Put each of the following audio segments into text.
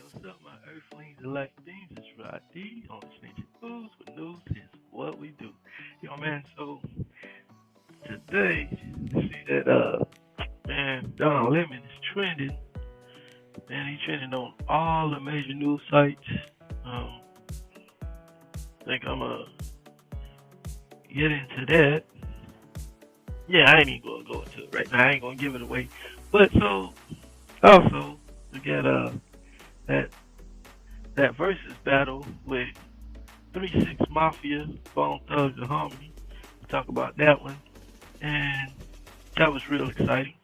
What's up, my earthlings and light beings? It's Rod D on Extension News, where news is what we do. Yo, man, so today, you see that, man, Don Lemon is trending. Man, he's trending on all the major news sites. Um, I think I'm gonna get into that. Yeah, I ain't even gonna go into it right now. I ain't gonna give it away. But so, also, we got, that that versus battle with 3-6 Mafia, Bone Thugs and Harmony. We'll talk about that one. And that was real exciting.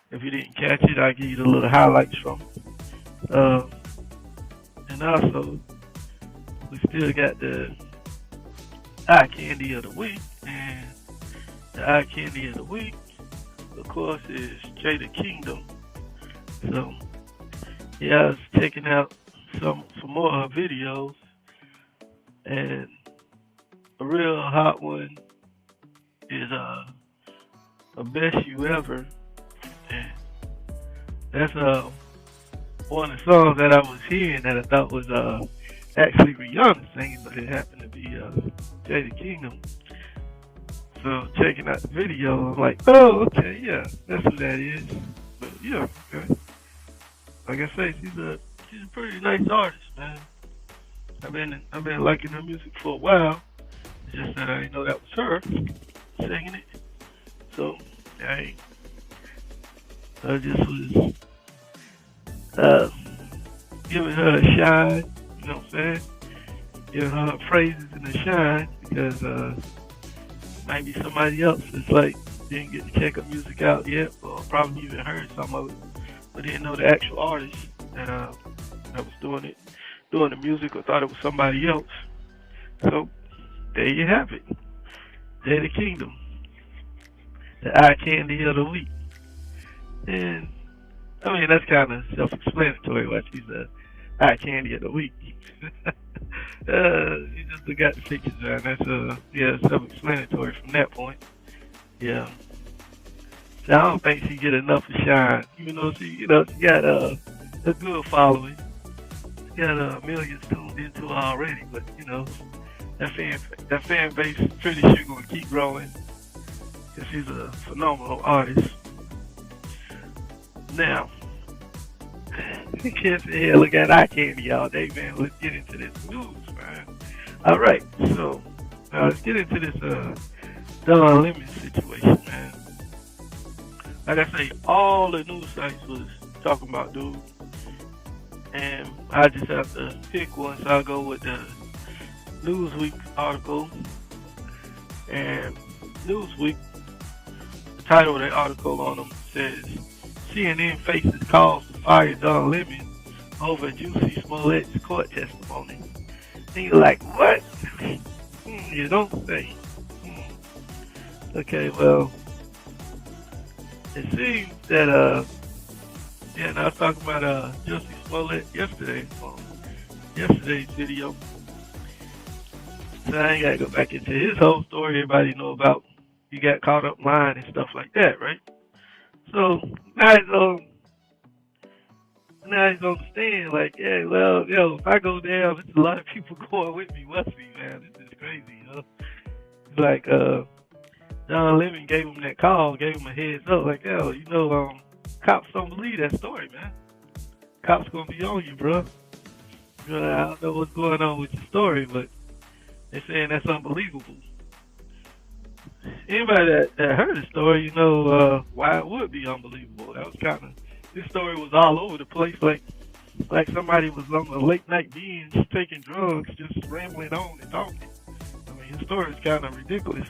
If you didn't catch it, I'll give you the little highlights from it. And also, we still got the eye candy of the week. And the eye candy of the week, of course, is Jada Kingdom. So, yeah, I was checking out some more of her videos, and a real hot one is a best you ever, and that's one of the songs that I was hearing that I thought was actually Rihanna singing, but it happened to be Jada Kingdom. So checking out the video, I'm like, oh, okay, yeah, that's who that is. But yeah, okay. Like I say, she's a pretty nice artist, man. I've been liking her music for a while. It's just that I didn't know that was her singing it. So I just was giving her a shine, you know what I'm saying? Giving her praises and a shine because maybe somebody else is like didn't get to check her music out yet, or probably even heard some of it, but didn't know the actual artist that was doing the music, or thought it was somebody else. So there you have it. Jada Kingdom, the eye candy of the week. And I mean that's kind of self-explanatory why she's the eye candy of the week. You just got the pictures there. That's self-explanatory from that point. Yeah. So I don't think she get enough of shine, even though she got a good following. She got millions tuned into her already, but that fan base is pretty sure gonna keep growing because she's a phenomenal artist. Now, you can't sit here and look at eye candy all day, man. Let's get into this news, man. All right, so let's get into this Don Lemon situation, man. Like I say, all the news sites was talking about dude, and I just have to pick one, so I'll go with the Newsweek article. And Newsweek, the title of the article on them says, CNN faces calls to fire Don Lemon over Juicy Smollett's court testimony. And you're like, what? You don't say. Okay, well, it seems that, and I was talking about Juicy Smollett yesterday on yesterday's video. So I ain't got to go back into his whole story. Everybody know about he got caught up lying and stuff like that, right? So now he's on the stand like, yeah, well, if I go down, there's a lot of people going with me. Must be, man. This is crazy, It's like, Don Lemon gave him that call, gave him a heads up, like, cops don't believe that story, man. Cops gonna be on you, bro. I don't know what's going on with your story, but they're saying that's unbelievable. Anybody that heard the story, why it would be unbelievable. That was this story was all over the place, like somebody was on a late night binge taking drugs, just rambling on and talking. I mean, his story is kind of ridiculous.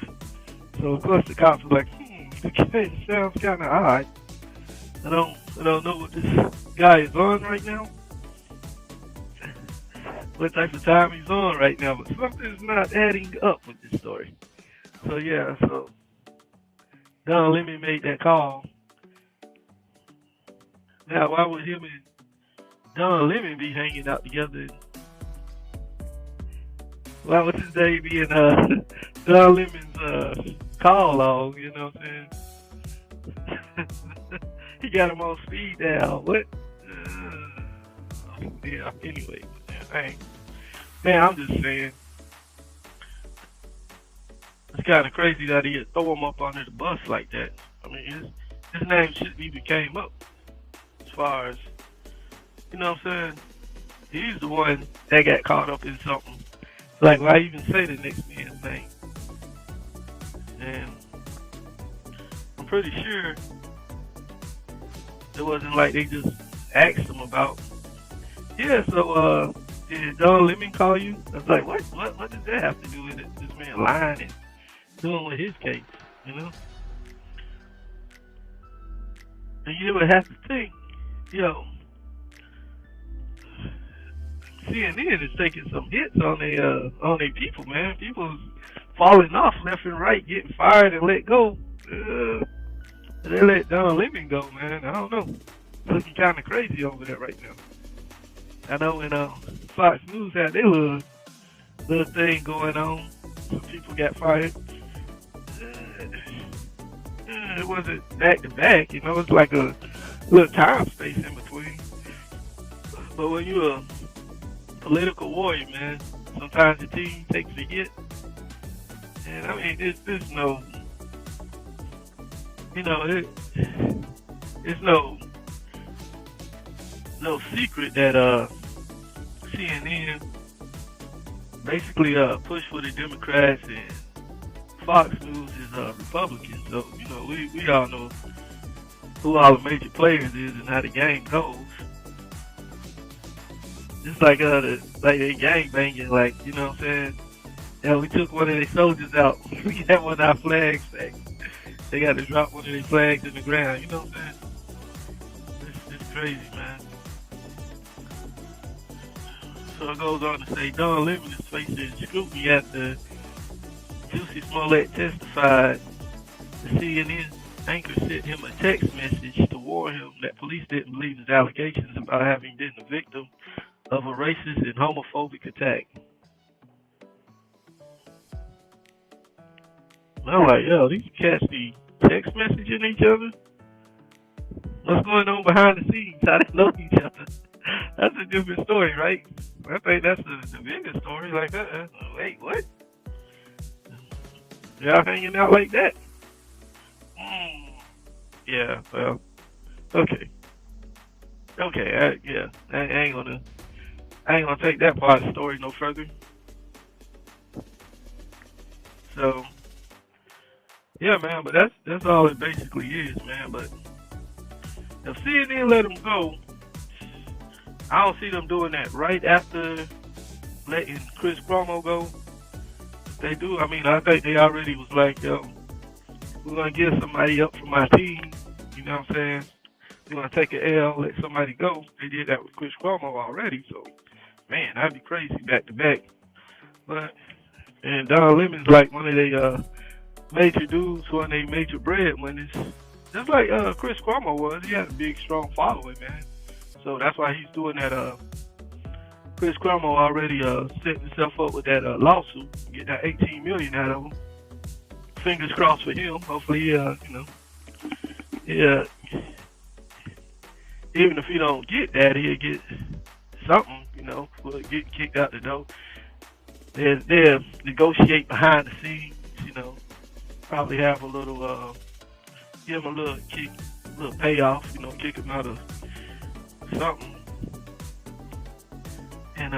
So of course the cops were like, it sounds kind of odd. I don't know what this guy is on right now, what type of time he's on right now, but something's not adding up with this story. So yeah, so Don Lemon made that call. Now, why would him and Don Lemon be hanging out together? Why would his day be in Don Lemon's call log? You know what I'm saying? He got him on speed dial. What? Yeah. Anyway, man, I'm just saying it's kind of crazy that he throw him up under the bus like that. I mean, his name shouldn't even came up as far as you know what I'm saying. He's the one that got caught up in something. Like, why even say the next man's name? And I'm pretty sure it wasn't like they just asked him about. Yeah, so did Don Lemon call you? I was like, what does that have to do with it? This man lying and doing with his case, you know? And you would have to think, yo, CNN is taking some hits on their people, man. People's falling off left and right, getting fired and let go. They let Don Lemon go, man. I don't know. Looking kind of crazy over there right now. I know when Fox News had their little thing going on, some people got fired. It wasn't back to back, you know. It's like a little time space in between. But when you're a political warrior, man, sometimes the team takes a hit. And I mean, there's no, you know, it's no secret that CNN basically pushed for the Democrats and Fox News is Republican. So you know, we all know who all the major players is and how the game goes. Just like they gang banging, like you know what I'm saying. Yeah, we took one of their soldiers out. We got one of our flags back. They got to drop one of their flags in the ground. You know what I'm saying? It's crazy, man. So it goes on to say Don Lemon is facing scrutiny after Juicy Smollett testified. The CNN anchor sent him a text message to warn him that police didn't believe his allegations about having been the victim of a racist and homophobic attack. I'm like, yo, these cats be text messaging each other? What's going on behind the scenes? How they know each other? That's a different story, right? I think that's the biggest story. Like, wait, what? Y'all hanging out like that? Yeah, well, okay. Okay, yeah, I ain't gonna take that part of the story no further. So, yeah, man, but that's all it basically is, man. But if CNN let him go, I don't see them doing that right after letting Chris Cuomo go. If they do, I mean, I think they already was like, yo, we're gonna get somebody up from my team. You know what I'm saying? We're gonna take an L, let somebody go. They did that with Chris Cuomo already, so man, that'd be crazy back to back. But and Don Lemon's like one of the major dudes, one of the major breadwinners. Just like Chris Cuomo was, he had a big, strong following, man. So that's why he's doing that. Chris Cuomo already set himself up with that lawsuit, get that $18 million out of him. Fingers crossed for him. Hopefully, you know, yeah. Even if he don't get that, he'll get something, you know, for getting kicked out the door. They'll negotiate behind the scenes, you know, probably have a little, give him a little kick, a little payoff, you know, kick him out of something. And,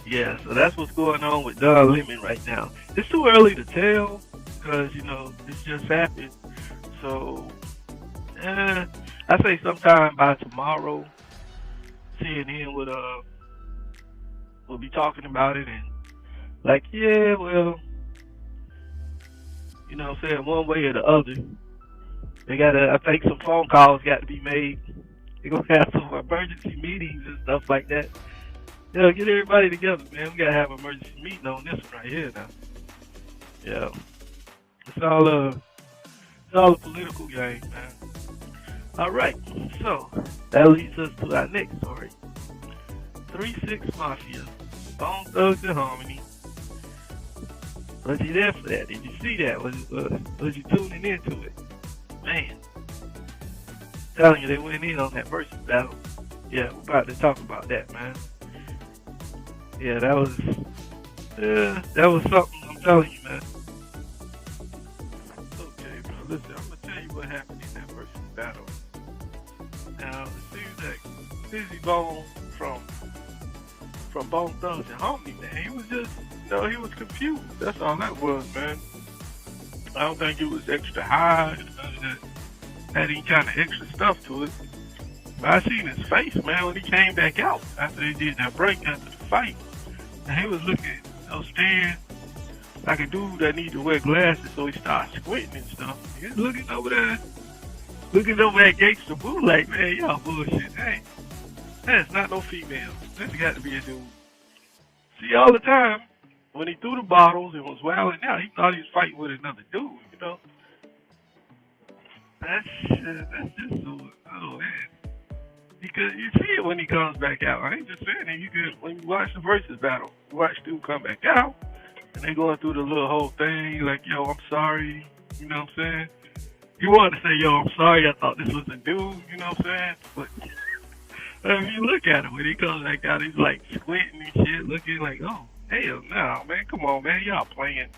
yeah, so that's what's going on with Don Lemon right now. It's too early to tell because, you know, it's just happened. So, I say sometime by tomorrow, CNN will be talking about it and like, yeah, well, you know what I'm saying, one way or the other. They I think some phone calls got to be made. They're going to have some emergency meetings and stuff like that. You know, get everybody together, man. We got to have an emergency meeting on this one right here now. Yeah. It's all a political game, man. All right, so that leads us to our next story. 3-6 Mafia, Bone Thugs and Harmony. Was you there for that? Did you see that? Was you tuning into it? Man, telling you they went in on that versus battle. Yeah, we're about to talk about that, man. Yeah, that was something. I'm telling you, man. Okay, bro. Listen, I'm gonna tell you what happened in that versus battle. Now it seems like Busy Bone from Bone Thugs and Homie, man. He was just, he was confused. That's all that was, man. I don't think it was extra high. None of that had any kind of extra stuff to it. But I seen his face, man, when he came back out after they did that break after the fight. And he was looking, staring like a dude that need to wear glasses, so he started squinting and stuff. He was looking over there, looking over at Gangsta Boo like, man, y'all bullshit. Hey, that's not no female. That's got to be a dude. See, all the time, when he threw the bottles and was wilding out, he thought he was fighting with another dude. That's just so, oh man. Because you see it when he comes back out. I ain't just saying it. You could, when you watch the versus battle, you watch dude come back out, and they going through the little whole thing, like, yo, I'm sorry, you know what I'm saying? He wanted to say, yo, I'm sorry, I thought this was a dude, you know what I'm saying? But if you look at him, when he comes back out, he's like squinting and shit, looking like, oh, hell no, man, come on, man, y'all playing.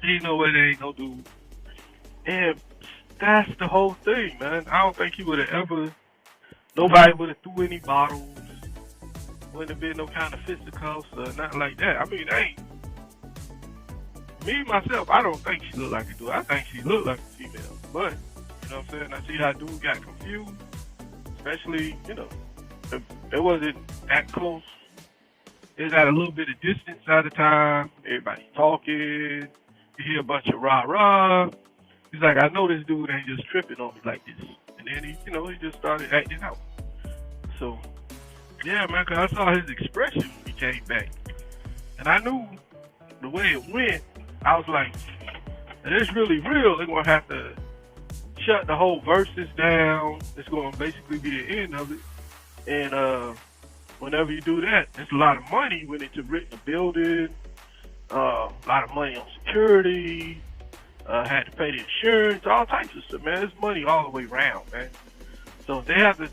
Ain't no way there ain't no dude. And that's the whole thing, man. I don't think he would have ever, nobody would have threw any bottles, wouldn't have been no kind of fisticuffs or nothing like that. I mean, hey, me, myself, I don't think she looked like a dude. I think she looked like a female. But, you know what I'm saying? I see how dude got confused. Especially, if it wasn't that close. It was at a little bit of distance at the time. Everybody's talking. You hear a bunch of rah-rah. He's like, I know this dude ain't just tripping on me like this. And then he just started acting out. So, yeah, man, because I saw his expression when he came back. And I knew the way it went, I was like, if it's really real, they're going to have to shut the whole verses down. It's going to basically be the end of it. And whenever you do that, it's a lot of money when it's to rent the building, a lot of money on security, had to pay the insurance, all types of stuff, man. It's money all the way around, man. So if they have to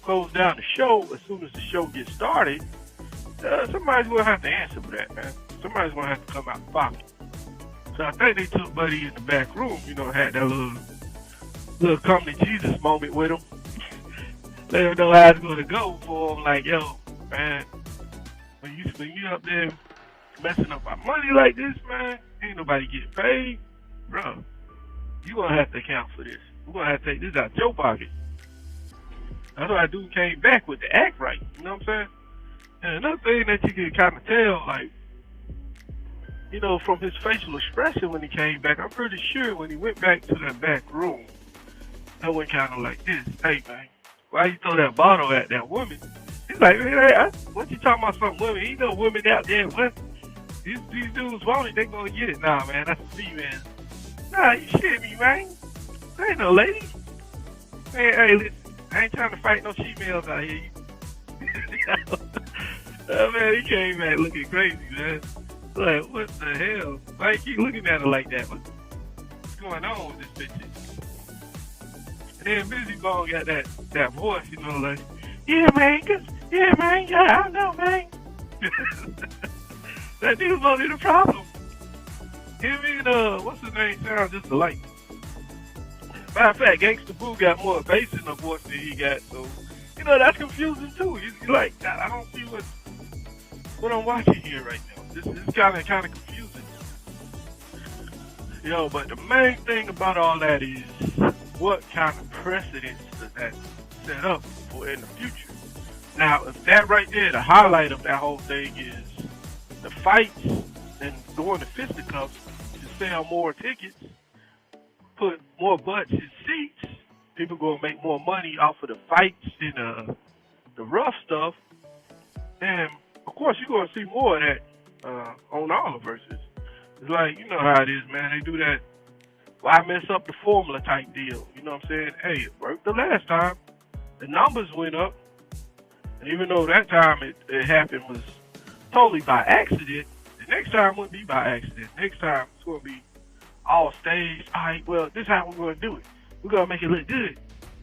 close down the show as soon as the show gets started, somebody's going to have to answer for that, man. Somebody's going to have to come out and pocket. So I think they took Buddy in the back room, had that little come to Jesus moment with him. Let him know how it's going to go for him. Like, yo, man, when you up there messing up our money like this, man, ain't nobody getting paid. Bro, you going to have to account for this. We're going to have to take this out your pocket. That's why dude came back with the act right. You know what I'm saying? And another thing that you can kind of tell, like, from his facial expression when he came back, I'm pretty sure when he went back to that back room, that went kind of like this. Hey, man, why you throw that bottle at that woman? He's like, hey, what you talking about some women? Ain't no women out there. What? These dudes want it, they gonna get it. Nah, man, that's a female. Nah, you shit me, man. There ain't no lady. Hey, listen, I ain't trying to fight no females out here. Oh, man, he came back looking crazy, man. Like, what the hell? Why you keep looking at her like that? What's going on with this bitch? And then Busy Bone got that voice, like, yeah, man, yeah, I know, man. That dude's only the problem. Him and, what's his name, sound just alike. Matter of fact, Gangsta Boo got more bass in the voice than he got, so, that's confusing too. You're like, God, I don't see what I'm watching here right now. This is kind of confusing. But the main thing about all that is what kind of precedence does that set up for in the future? Now, if that right there, the highlight of that whole thing is the fights and going to fisticuffs to sell more tickets, put more butts in seats, people going to make more money off of the fights and the rough stuff, and of course you're going to see more of that on all the verses. It's like, you know how it is, man. They do that, why mess up the formula type deal? You know what I'm saying? Hey, it worked the last time. The numbers went up. And even though that time it happened was totally by accident, the next time wouldn't be by accident. Next time it's going to be all staged. All right, well, this is how we're going to do it. We're going to make it look good.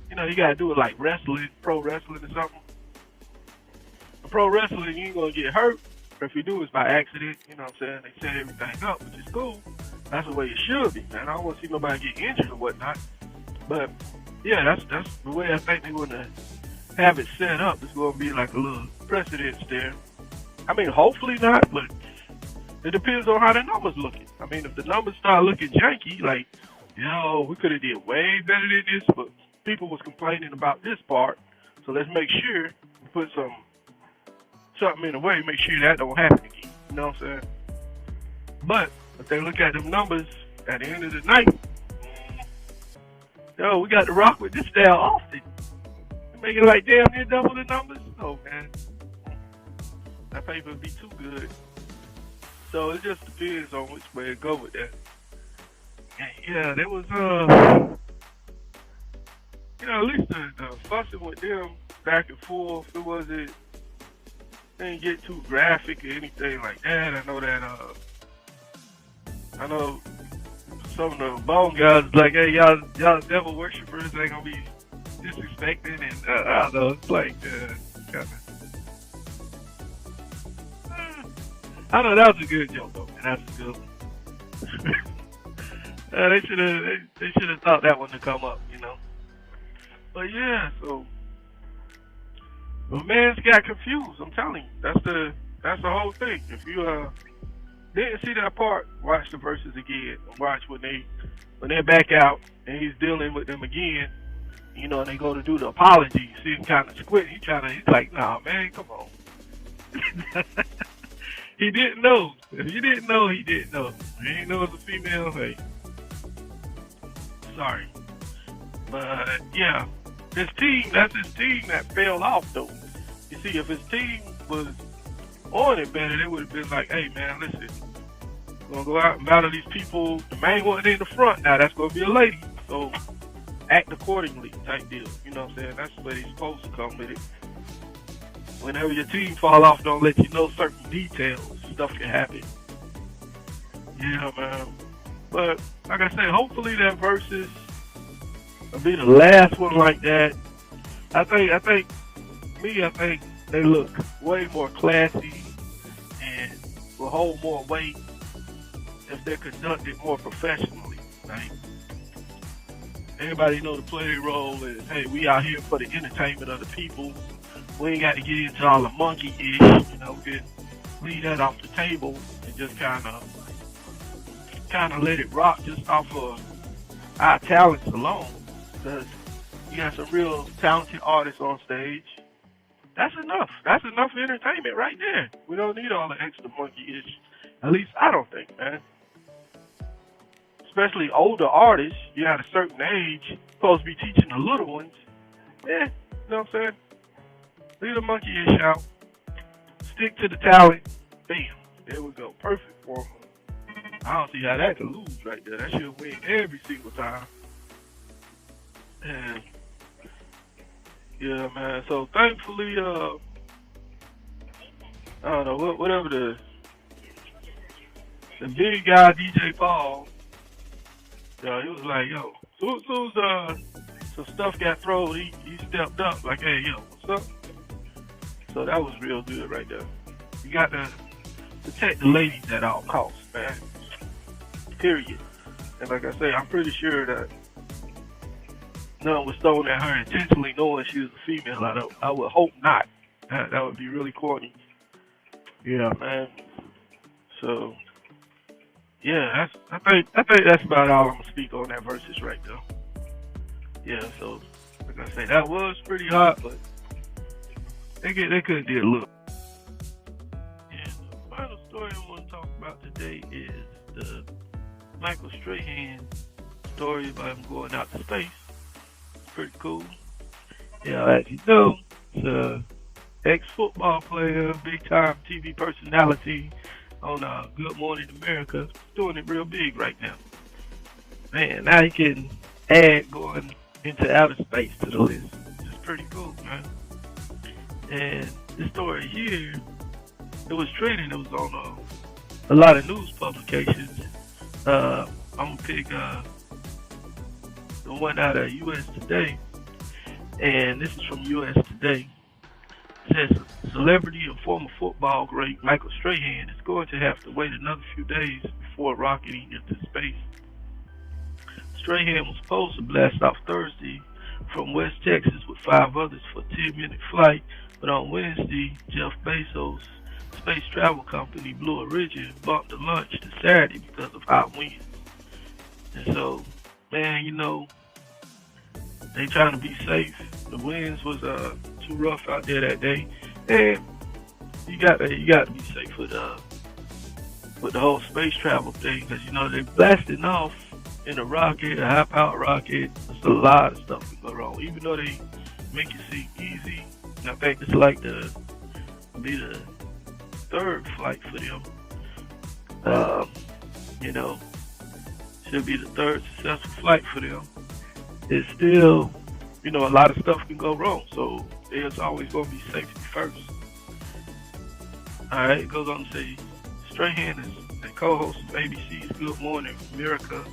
You gotta do it like wrestling, pro wrestling or something. Pro wrestling, you ain't gonna get hurt. Or if you do, it's by accident. You know what I'm saying? They set everything up, which is cool. That's the way it should be, man. I don't want to see nobody get injured or whatnot. But yeah, that's the way I think they're gonna have it set up. It's gonna be like a little precedence there. I mean, hopefully not, but it depends on how the numbers looking. I mean, if the numbers start looking janky, like, we could have did way better than this, but people was complaining about this part. So let's make sure we put something in the way, make sure that don't happen again. You know what I'm saying? But if they look at them numbers at the end of the night, we got to rock with this style often. Make it like damn near double the numbers. Oh man, that paper would be too good. So it just depends on which way to go with that. And yeah, there was at least the fussing with them back and forth. It wasn't, they didn't get too graphic or anything like that. I know some of the bone guys like, hey, y'all devil worshippers ain't gonna be disrespecting, and I don't know, it's like kind of. I know that was a good joke though, man. That's a good one. They should have thought that one to come up, But yeah, so the man's got confused. I'm telling you, that's the whole thing. If you didn't see that part, watch the verses again. Watch when they back out and he's dealing with them again. And they go to do the apology. You see him kind of squint. He's like, nah, man, come on. He didn't know. If you didn't know, he didn't know. He didn't know it was a female. Hey, sorry. But, yeah, that's his team that fell off, though. You see, if his team was on it better, they would have been like, hey, man, listen, we're going to go out and battle these people. The main one in the front now, that's going to be a lady. So act accordingly type deal. You know what I'm saying? That's the way they're supposed to come with it. Whenever your team fall off, don't let you know certain details. Stuff can happen. Yeah, man. But like I said, hopefully that versus will be the last one like that. I think they look way more classy and will hold more weight if they're conducted more professionally. Like, everybody know the play role is, hey, we out here for the entertainment of the people. We ain't got to get into all the monkey-ish, we can leave that off the table and just kind of let it rock just off of our talents alone. Because you got some real talented artists on stage. That's enough. That's enough entertainment right there. We don't need all the extra monkey-ish. At least I don't think, man. Especially older artists, you at a certain age, supposed to be teaching the little ones. Yeah, you know what I'm saying? Leave the monkey-ish out. Stick to the talent. Bam. There we go. Perfect for them. I don't see how that could lose right there. That should win every single time. And yeah, man. So thankfully, I don't know, whatever the big guy, DJ Paul, he was like, yo, soon as some stuff got thrown, he stepped up like, hey, yo, what's up? So that was real good right there. You got to protect the ladies at all costs, man. Period. And like I say, I'm pretty sure that none was thrown at her intentionally knowing she was a female. I would hope not. That would be really corny. Yeah, man. So, yeah, I think that's about all I'm gonna speak on that versus right there. Yeah, so like I say, that was pretty hot, but they could have did a little. And the final story I want to talk about today is the Michael Strahan story about him going out to space. Pretty cool. Yeah, as you know, it's a ex-football player, big-time TV personality on Good Morning America, doing it real big right now. Man, now he can add going into outer space to the list. It's pretty cool, man. And this story here, it was trending. It was on a lot of news publications. I'm gonna pick the one out of U.S. Today. And this is from US Today. It says celebrity and former football great Michael Strahan is going to have to wait another few days before rocketing into space. Strahan was supposed to blast off Thursday from West Texas with five others for a 10-minute flight, but on Wednesday, Jeff Bezos' space travel company Blue Origin bumped the launch to Saturday because of high winds. And so, man, they trying to be safe. The winds was too rough out there that day, and you got to be safe with the whole space travel thing, because they blasting off in a rocket, a high-powered rocket. There's a lot of stuff can go wrong, even though they make it seem easy. And I think it's like be the third flight for them. You know, should be the third successful flight for them. It's still, a lot of stuff can go wrong. So there's always going to be safety first. All right, it goes on to say, Strahan is a co-host of ABC's Good Morning America,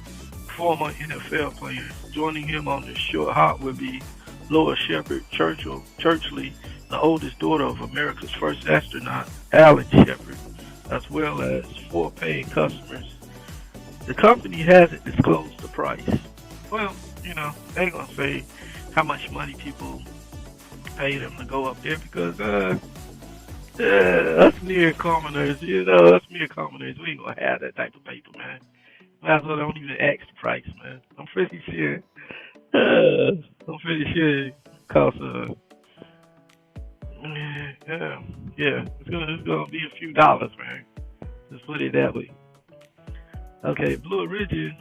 former NFL player. Joining him on this short hop will be Laura Shepard Churchley, the oldest daughter of America's first astronaut, Alan Shepard, as well as 4 paying customers. The company hasn't disclosed the price. Well, they ain't gonna say how much money people pay them to go up there, because us mere commoners, we ain't gonna have that type of paper, man. Might as well don't even ask the price, man. I'm pretty sure. It costs it's gonna be a few dollars, man. Just put it that way. Okay, Blue Origin,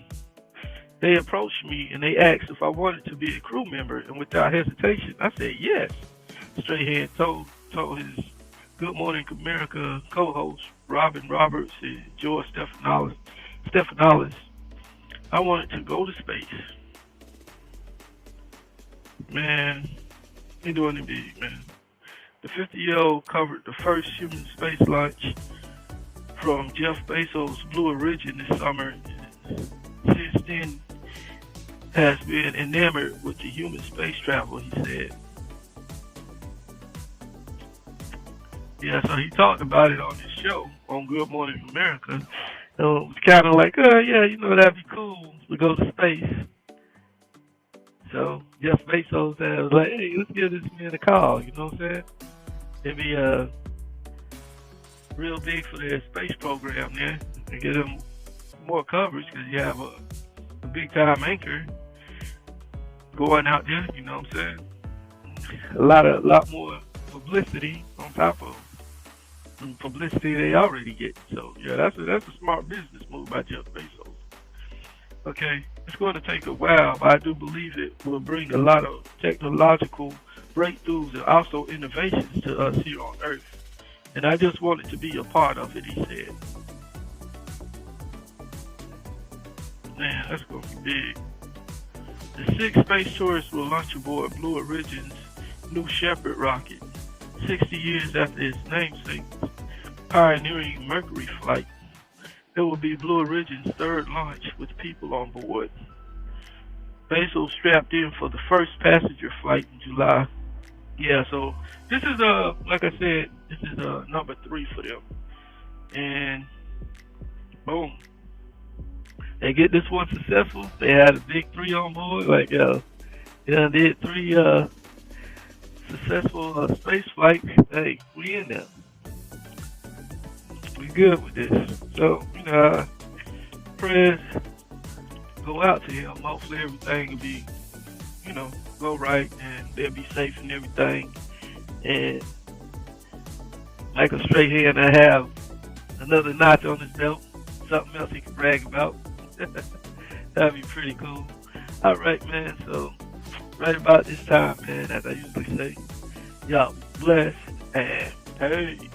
they approached me and they asked if I wanted to be a crew member, and without hesitation, I said yes. Strahan told his Good Morning America co-host Robin Roberts and George Stephanopoulos, I wanted to go to space. Man, he doing it big, man. The 50-year-old covered the first human space launch from Jeff Bezos' Blue Origin this summer. Since then, has been enamored with the human space travel, he said. Yeah, so he talked about it on his show on Good Morning America. It was kind of like, that'd be cool to go to space. So Jeff Bezos was like, hey, let's give this man a call, you know what I'm saying? It'd be real big for their space program there, and get them more coverage, because you have a big time anchor going out there, you know what I'm saying? A lot more publicity on top of publicity they already get. So yeah, that's a smart business move by Jeff Bezos. Okay, it's going to take a while, but I do believe it will bring a lot of technological breakthroughs and also innovations to us here on Earth. And I just wanted to be a part of it, he said. Man, that's going to be big. The 6 space tourists will launch aboard Blue Origin's New Shepard rocket, 60 years after its namesake, pioneering Mercury flight. It will be Blue Origin's third launch with people on board. Bezos strapped in for the first passenger flight in July. Yeah, so this is like I said, this is number 3 for them. And boom, they get this one successful. They had a big 3 on board. Like, did 3 successful space flights. Hey, we in there. We good with this. So, prayers go out to him. Hopefully everything will be, go right, and they'll be safe and everything. And Michael Strahan will have another notch on his belt, something else he can brag about. That'd be pretty cool. All right, man. So right about this time, man, as I usually say, y'all blessed and peace.